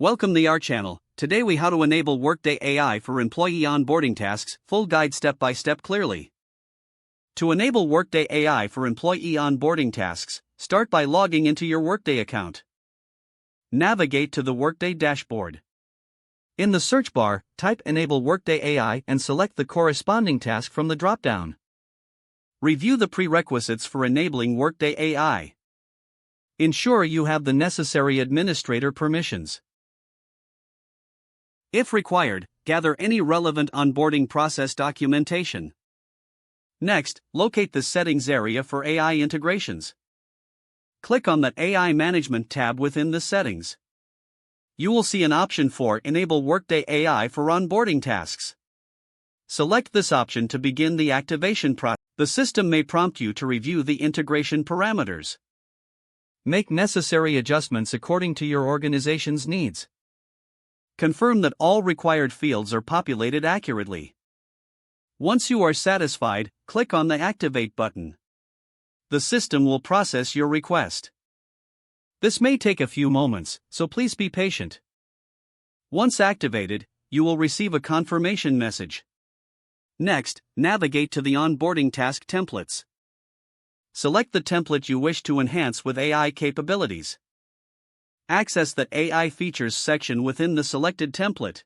Welcome to our channel. Today we how to enable Workday AI for employee onboarding tasks, full guide step by step clearly. To enable Workday AI for employee onboarding tasks, start by logging into your Workday account. Navigate to the Workday dashboard. In the search bar, type Enable Workday AI and select the corresponding task from the drop-down. Review the prerequisites for enabling Workday AI. Ensure you have the necessary administrator permissions. If required, gather any relevant onboarding process documentation. Next, locate the Settings area for AI integrations. Click on the AI Management tab within the settings. You will see an option for Enable Workday AI for onboarding tasks. Select this option to begin the activation process. The system may prompt you to review the integration parameters. Make necessary adjustments according to your organization's needs. Confirm that all required fields are populated accurately. Once you are satisfied, click on the Activate button. The system will process your request. This may take a few moments, so please be patient. Once activated, you will receive a confirmation message. Next, navigate to the onboarding task templates. Select the template you wish to enhance with AI capabilities. Access the AI features section within the selected template.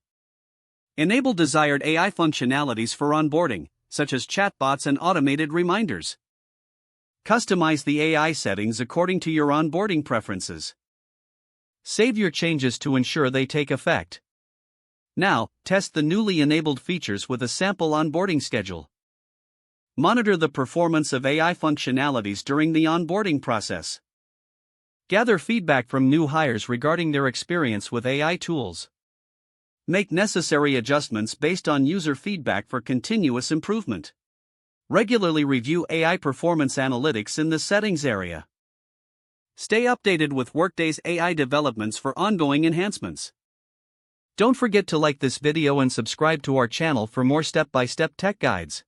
Enable desired AI functionalities for onboarding, such as chatbots and automated reminders. Customize the AI settings according to your onboarding preferences. Save your changes to ensure they take effect. Now, test the newly enabled features with a sample onboarding schedule. Monitor the performance of AI functionalities during the onboarding process. Gather feedback from new hires regarding their experience with AI tools. Make necessary adjustments based on user feedback for continuous improvement. Regularly review AI performance analytics in the Settings area. Stay updated with Workday's AI developments for ongoing enhancements. Don't forget to like this video and subscribe to our channel for more step-by-step tech guides.